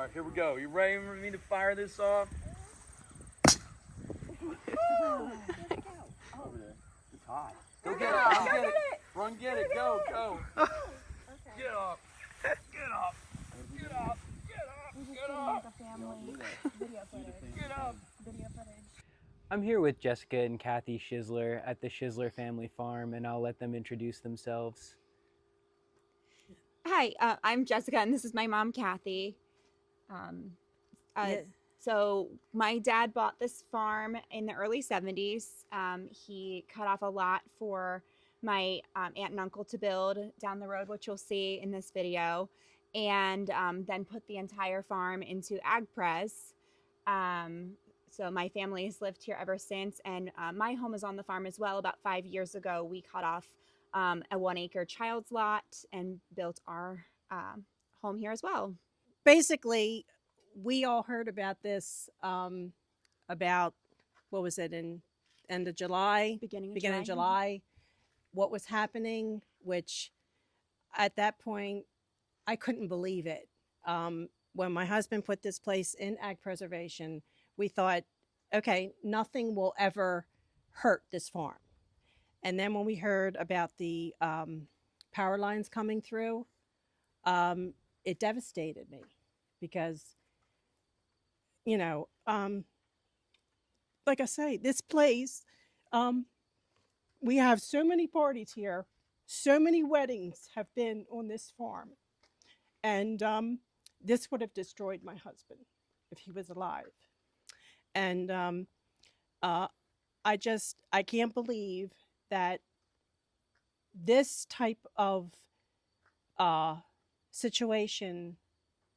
right, here we go. You ready for me to fire this off? Over there. It's hot. Go get it. Run get it. Run get it. Go. Okay. Get up. Get up. Get up. Get up. The family video footage. Get up. Video footage. I'm here with Jessica and Kathy Schisler at the Schisler Family Farm, and I'll let them introduce themselves. Hi, I'm Jessica, and this is my mom, Kathy. So my dad bought this farm in the early 70s. He cut off a lot for my aunt and uncle to build down the road, which you'll see in this video, and then put the entire farm into AgPres. So my family has lived here ever since, and my home is on the farm as well. About 5 years ago, we cut off a 1 acre child's lot and built our home here as well. Basically, we all heard about this about, what was it, in end of July? Beginning of July, what was happening, which at that point, I couldn't believe it. When my husband put this place in ag preservation, we thought, okay, nothing will ever hurt this farm. And then when we heard about the power lines coming through, it devastated me because, you know, like I say, this place, we have so many parties here. So many weddings have been on this farm. And this would have destroyed my husband if he was alive. And I can't believe that this type of situation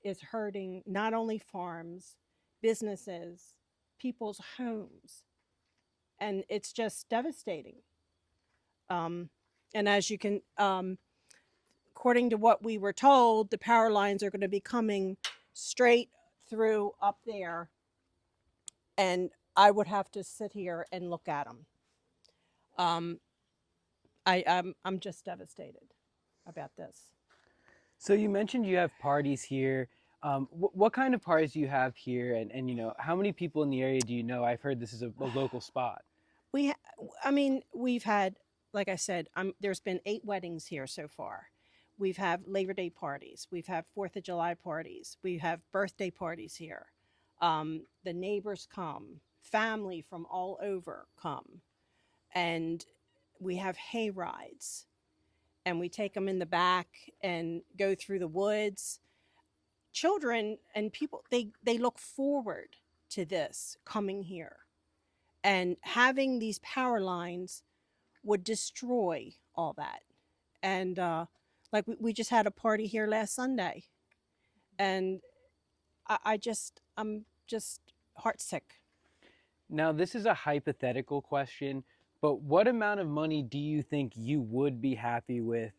is hurting not only farms, businesses, people's homes, and it's just devastating. And as you can, according to what we were told, the power lines are going to be coming straight through up there, and I would have to sit here and look at them. I'm just devastated about this. So you mentioned you have parties here. What kind of parties do you have here? And you know, how many people in the area do you know? I've heard this is a local spot. We've had, like I said, there's been 8 weddings here so far. We've had Labor Day parties. We've had 4th of July parties. We have birthday parties here. The neighbors come. Family from all over come. And we have hay rides. And we take them in the back and go through the woods. Children and people, they look forward to this coming here. And having these power lines would destroy all that. And like we just had a party here last Sunday. And I'm just heartsick. Now, this is a hypothetical question, but what amount of money do you think you would be happy with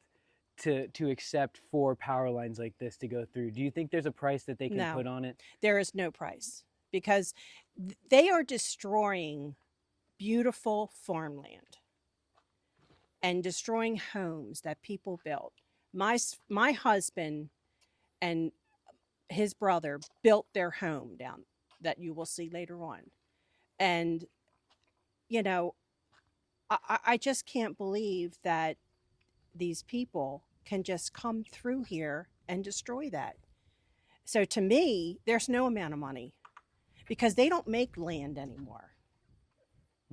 to accept for power lines like this to go through? Do you think there's a price that they can put on it? There is no price, because they are destroying beautiful farmland and destroying homes that people built. My husband and his brother built their home down that you will see later on. And, you know, I just can't believe that these people can just come through here and destroy that. So to me, there's no amount of money, because they don't make land anymore.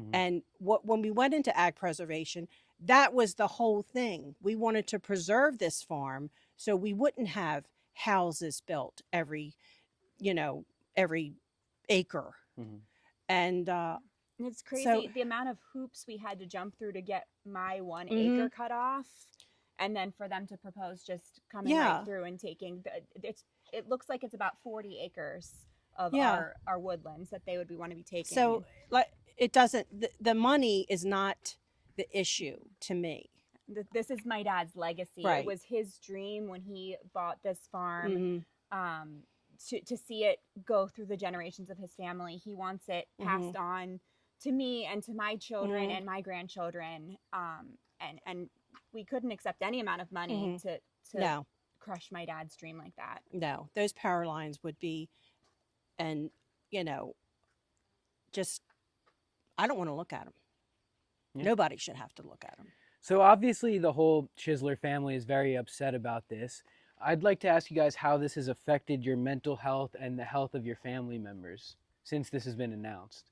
Mm-hmm. And when we went into ag preservation, that was the whole thing. We wanted to preserve this farm so we wouldn't have houses built every acre. Mm-hmm. And it's crazy, so, the amount of hoops we had to jump through to get my 1 mm-hmm. acre cut off, and then for them to propose just coming right through and taking it looks like it's about 40 acres of our woodlands that they would want to be taking. So like it doesn't, the money is not the issue to me. This is my dad's legacy. Right. It was his dream when he bought this farm. Mm-hmm. To see it go through the generations of his family. He wants it passed mm-hmm. on to me and to my children mm-hmm. and my grandchildren. And we couldn't accept any amount of money mm-hmm. to crush my dad's dream like that. No, those power lines would be, and you know, just I don't want to look at them. Yeah. Nobody should have to look at them. So obviously the whole Schisler family is very upset about this. I'd like to ask you guys how this has affected your mental health and the health of your family members since this has been announced.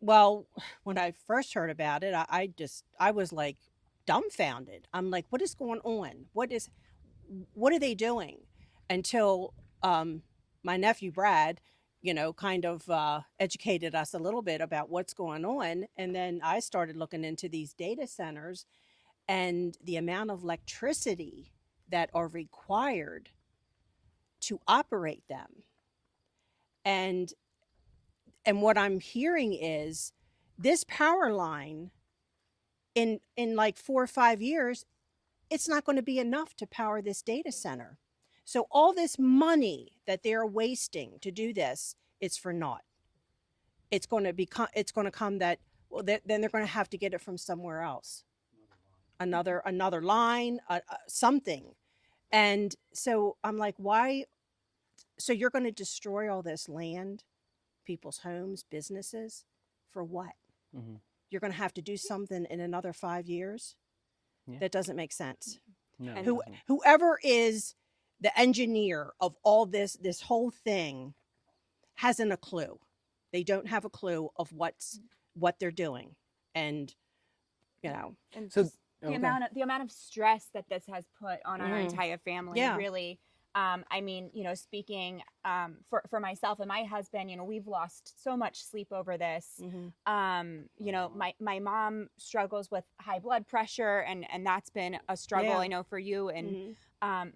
Well, when I first heard about it, I was like dumbfounded. I'm like, what is going on? What are they doing? Until my nephew Brad, kind of educated us a little bit about what's going on. And then I started looking into these data centers and the amount of electricity that are required to operate them. And what I'm hearing is this power line in like 4 or 5 years, it's not going to be enough to power this data center. So all this money that they're wasting to do this, it's for naught. It's going to come that, well, then they're going to have to get it from somewhere else. Another line, something. And so I'm like, why? So you're going to destroy all this land, people's homes, businesses, for what? Mm-hmm. You're going to have to do something in another 5 years? Yeah. That doesn't make sense. No, And it doesn't. Whoever is the engineer of all this whole thing hasn't a clue. They don't have a clue of what they're doing. And, And So- just the okay. amount of stress that this has put on our entire family, Yeah. really. I mean, speaking for myself and my husband, we've lost so much sleep over this. My mom struggles with high blood pressure, and that's been a struggle, Yeah. I know, for you. And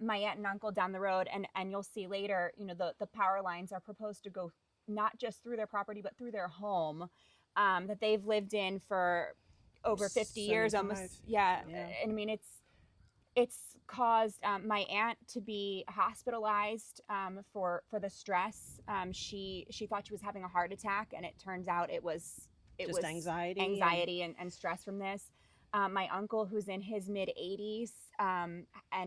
my aunt and uncle down the road, and you'll see later, the power lines are proposed to go not just through their property, but through their home that they've lived in for over 50 years, 75. almost. Yeah. Yeah. And I mean, it's caused my aunt to be hospitalized for the stress. She thought she was having a heart attack, and it turns out it was Just anxiety and stress from this. My uncle, who's in his mid 80s and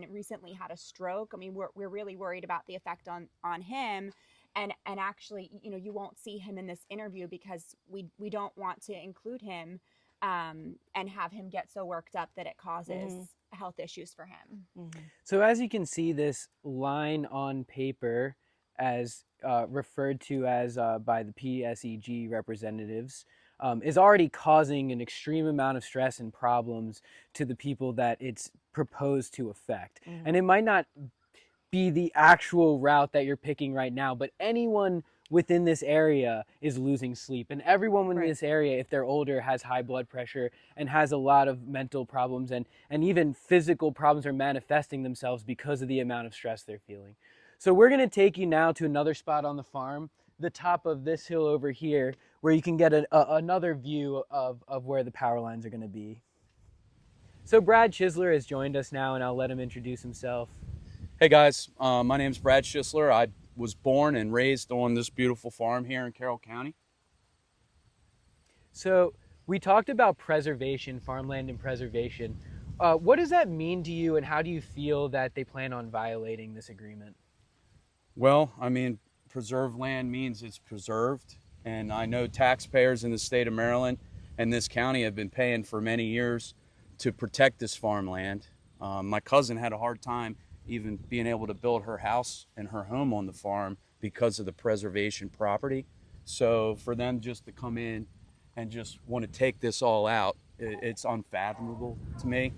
recently had a stroke. I mean, we're really worried about the effect on him. And actually, you won't see him in this interview because we don't want to include him and have him get so worked up that it causes health issues for him. So as you can see, this line on paper, as referred to as by the PSEG representatives, is already causing an extreme amount of stress and problems to the people that it's proposed to affect. And it might not be the actual route that you're picking right now, but anyone within this area is losing sleep, and everyone in this area, if they're older, has high blood pressure and has a lot of mental problems, and even physical problems are manifesting themselves because of the amount of stress they're feeling. So we're going to take you now to another spot on the farm, the top of this hill over here, where you can get another view of where the power lines are going to be. So Brad Schisler has joined us now, and I'll let him introduce himself. Hey guys, my name's Brad Schisler. I was born and raised on this beautiful farm here in Carroll County. So we talked about preservation, farmland and preservation. What does that mean to you, and how do you feel that they plan on violating this agreement? Well, I mean, preserved land means it's preserved. And I know taxpayers in the state of Maryland and this county have been paying for many years to protect this farmland. My cousin had a hard time even being able to build her house and her home on the farm because of the preservation property. So for them just to come in and just want to take this all out, it's unfathomable to me.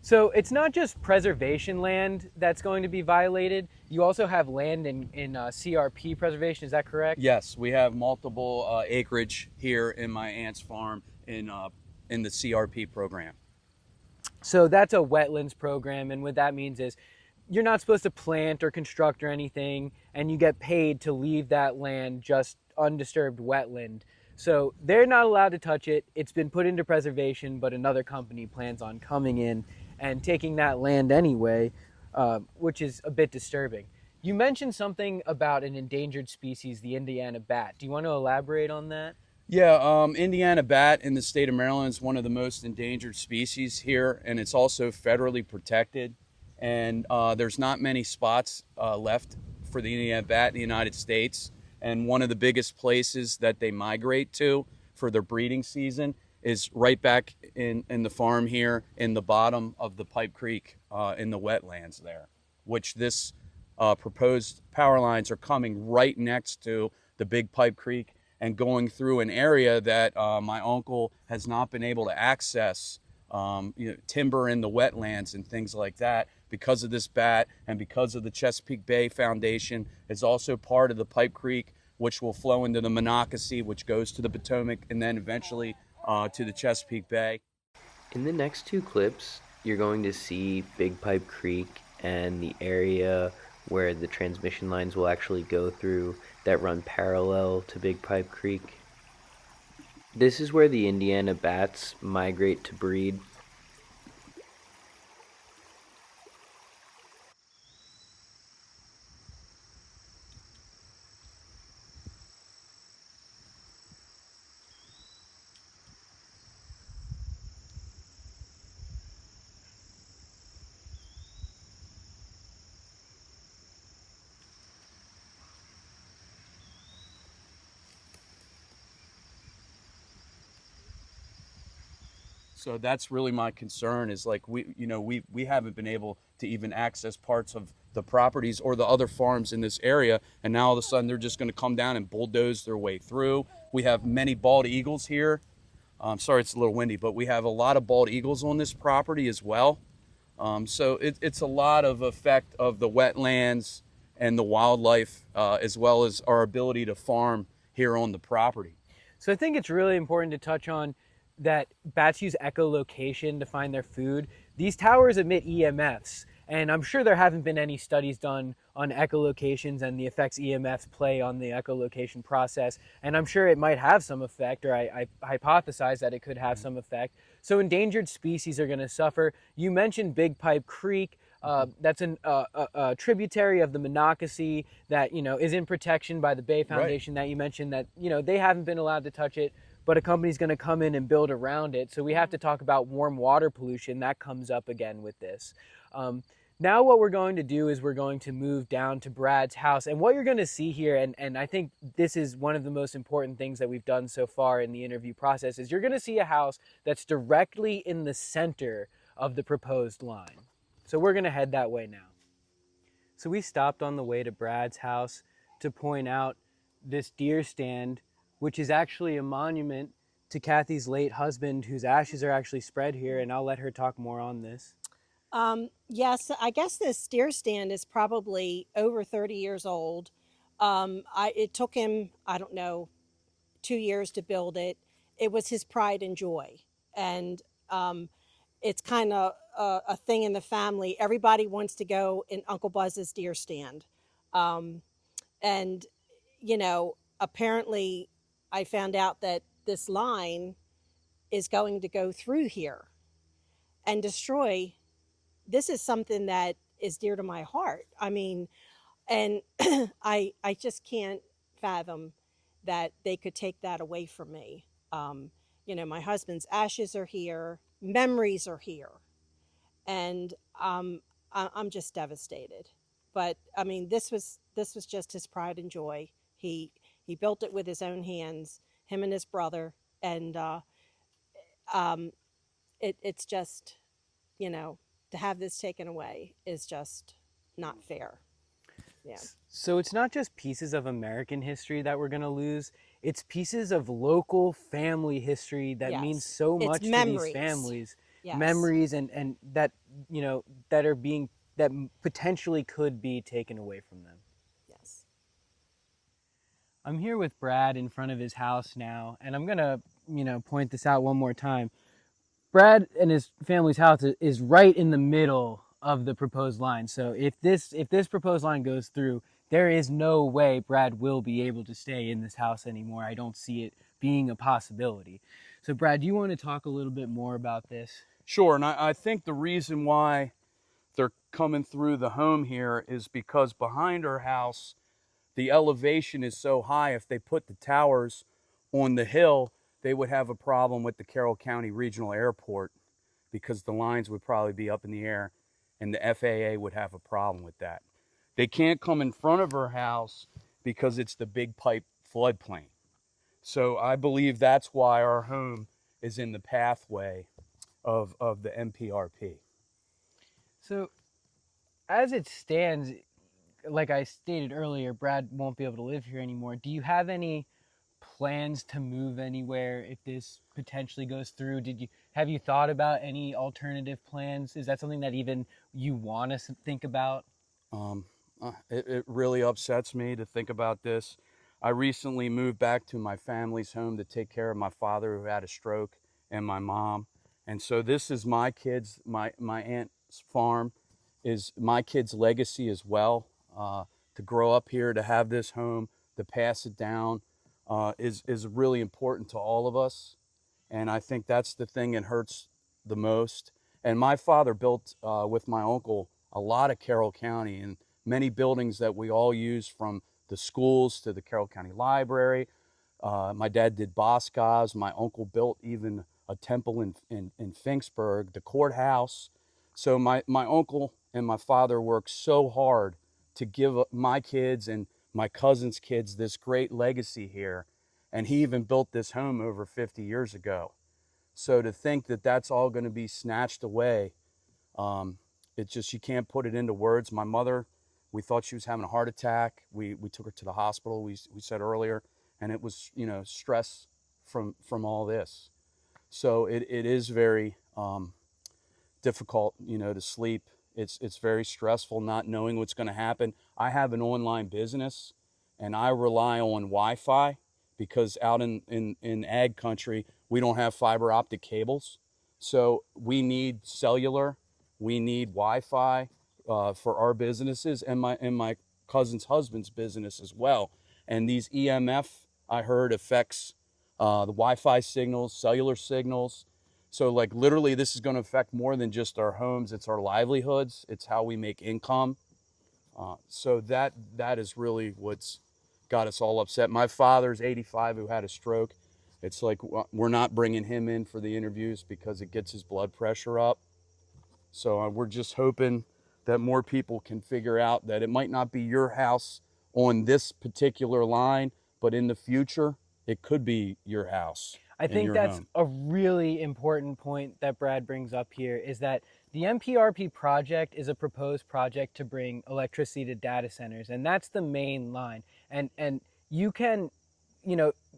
So it's not just preservation land that's going to be violated. You also have land in CRP preservation, is that correct? Yes, we have multiple acreage here in my aunt's farm in the CRP program. So that's a wetlands program, and what that means is you're not supposed to plant or construct or anything, and you get paid to leave that land just undisturbed wetland. So they're not allowed to touch it. It's been put into preservation, but another company plans on coming in and taking that land anyway, which is a bit disturbing. You mentioned something about an endangered species, the Indiana bat. Do you want to elaborate on that? Yeah, Indiana bat in the state of Maryland is one of the most endangered species here, and it's also federally protected. and there's not many spots left for the Indiana bat in the United States. And one of the biggest places that they migrate to for their breeding season is right back in the farm here in the bottom of the Pipe Creek in the wetlands there, which this proposed power lines are coming right next to the big Pipe Creek and going through an area that my uncle has not been able to access, timber in the wetlands and things like that because of this bat and because of the Chesapeake Bay Foundation. It's also part of the Pipe Creek, which will flow into the Monocacy, which goes to the Potomac and then eventually to the Chesapeake Bay. In the next two clips, you're going to see Big Pipe Creek and the area where the transmission lines will actually go through that run parallel to Big Pipe Creek. This is where the Indiana bats migrate to breed. So that's really my concern, is like we haven't been able to even access parts of the properties or the other farms in this area, and now all of a sudden they're just going to come down and bulldoze their way through. We have many bald eagles here. I'm sorry it's a little windy, but we have a lot of bald eagles on this property as well. So it's a lot of effect of the wetlands and the wildlife, as well as our ability to farm here on the property. So I think it's really important to touch on that bats use echolocation to find their food. These towers emit EMFs, and I'm sure there haven't been any studies done on echolocations and the effects EMFs play on the echolocation process, and I'm sure it might have some effect, or I hypothesize that it could have some effect. So endangered species are going to suffer. You mentioned Big Pipe Creek. That's a tributary of the Monocacy that is in protection by the Bay Foundation, right, that you mentioned, that they haven't been allowed to touch it, but a company's going to come in and build around it. So we have to talk about warm water pollution. That comes up again with this. Now what we're going to do is we're going to move down to Brad's house. And what you're going to see here, and I think this is one of the most important things that we've done so far in the interview process, is you're going to see a house that's directly in the center of the proposed line. So we're going to head that way now. So we stopped on the way to Brad's house to point out this deer stand, which is actually a monument to Kathy's late husband, whose ashes are actually spread here, and I'll let her talk more on this. Yes, I guess this deer stand is probably over 30 years old. It took him, I don't know, 2 years to build it. It was his pride and joy. And it's kind of a thing in the family. Everybody wants to go in Uncle Buzz's deer stand. And, apparently I found out that this line is going to go through here and destroy. This is something that is dear to my heart. I mean, and I just can't fathom that they could take that away from me. My husband's ashes are here, memories are here, and I'm just devastated. But I mean, this was just his pride and joy. He built it with his own hands, him and his brother, and it's just, to have this taken away is just not fair. Yeah. So it's not just pieces of American history that we're going to lose. It's pieces of local family history that means so much to these families. Yes. Memories and that, that potentially could be taken away from them. Yes. I'm here with Brad in front of his house now, and I'm going to, point this out one more time. Brad and his family's house is right in the middle of the proposed line. So if this proposed line goes through, there is no way Brad will be able to stay in this house anymore. I don't see it being a possibility. So Brad, do you want to talk a little bit more about this? Sure, and I think the reason why they're coming through the home here is because behind our house, the elevation is so high. If they put the towers on the hill, they would have a problem with the Carroll County Regional Airport, because the lines would probably be up in the air and the FAA would have a problem with that. They can't come in front of her house because it's the big pipe floodplain. So I believe that's why our home is in the pathway of the MPRP. So as it stands, like I stated earlier, Brad won't be able to live here anymore. Do you have any plans to move anywhere if this potentially goes through? Have you thought about any alternative plans? Is that something that even you want to think about? It really upsets me to think about this. I recently moved back to my family's home to take care of my father who had a stroke and my mom. And so this is my kids, my aunt's farm is my kids' legacy as well. To grow up here, to have this home, to pass it down is really important to all of us. And I think that's the thing that hurts the most. And my father built with my uncle a lot of Carroll County and many buildings that we all use, from the schools to the Carroll County Library. My dad did Boscov's. My uncle built even a temple in Finksburg, the courthouse. So my uncle and my father worked so hard to give my kids and my cousin's kids this great legacy here. And he even built this home over 50 years ago. So to think that that's all going to be snatched away, it's just, you can't put it into words. My mother, we thought she was having a heart attack. We took her to the hospital, we said earlier, and it was, stress from all this. So it is very difficult, to sleep. It's very stressful not knowing what's going to happen. I have an online business and I rely on Wi-Fi because out in ag country, we don't have fiber optic cables. So we need cellular, we need Wi-Fi for our businesses and my cousin's husband's business as well. And these EMF, I heard, affects the Wi-Fi signals, cellular signals. So like literally this is going to affect more than just our homes. It's our livelihoods. It's how we make income. So that is really what's got us all upset. My father's 85 who had a stroke. It's like we're not bringing him in for the interviews because it gets his blood pressure up. So we're just hoping that more people can figure out that it might not be your house on this particular line, but in the future, it could be your house. I think that's home. a really important point that Brad brings up here, is that the MPRP project is a proposed project to bring electricity to data centers, and that's the main line. And you can,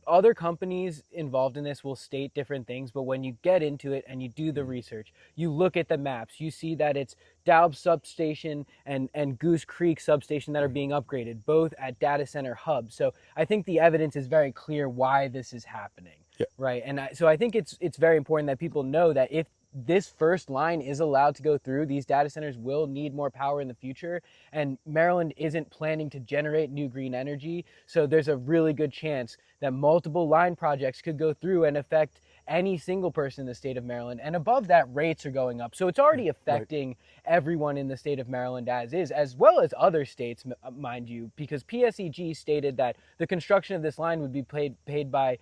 other companies involved in this will state different things, but when you get into it and you do the research, you look at the maps, you see that it's Daub substation and Goose Creek substation that are being upgraded, both at data center hubs. So I think the evidence is very clear why this is happening. Yeah. Right. And so I think it's very important that people know that if this first line is allowed to go through, these data centers will need more power in the future. And Maryland isn't planning to generate new green energy. So there's a really good chance that multiple line projects could go through and affect any single person in the state of Maryland. And above that, rates are going up. So it's already affecting everyone in the state of Maryland as is, as well as other states, mind you, because PSEG stated that the construction of this line would be paid by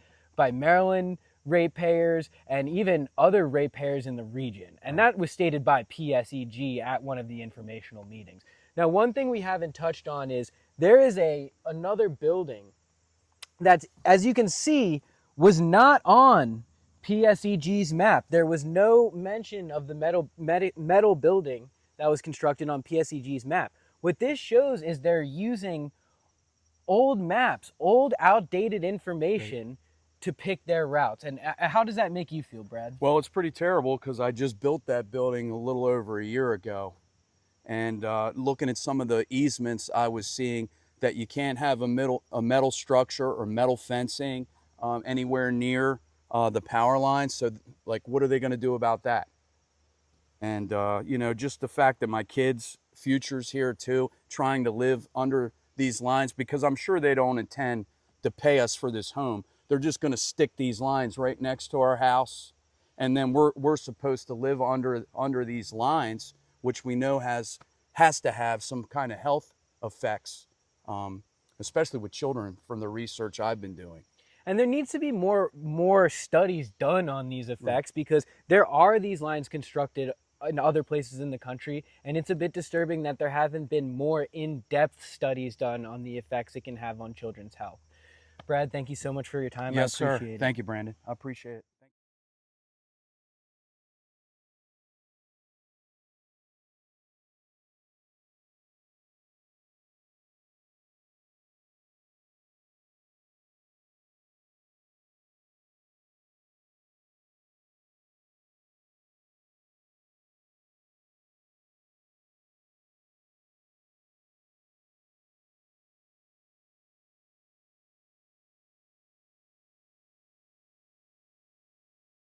Maryland ratepayers and even other ratepayers in the region. And that was stated by PSEG at one of the informational meetings. Now, one thing we haven't touched on is there is another building that, as you can see, was not on PSEG's map. There was no mention of the metal building that was constructed on PSEG's map. What this shows is they're using old maps, old outdated information to pick their routes. And how does that make you feel, Brad? Well, it's pretty terrible because I just built that building a little over a year ago. And looking at some of the easements, I was seeing that you can't have a metal structure or metal fencing anywhere near the power lines. So like, what are they going to do about that? And, just the fact that my kids' future's here too, trying to live under these lines, because I'm sure they don't intend to pay us for this home. They're just going to stick these lines right next to our house. And then we're supposed to live under these lines, which we know has to have some kind of health effects, especially with children from the research I've been doing. And there needs to be more studies done on these effects, because there are these lines constructed in other places in the country, and it's a bit disturbing that there haven't been more in-depth studies done on the effects it can have on children's health. Brad, thank you so much for your time. Yes, I sir. appreciate it. Thank you, Brandon. I appreciate it.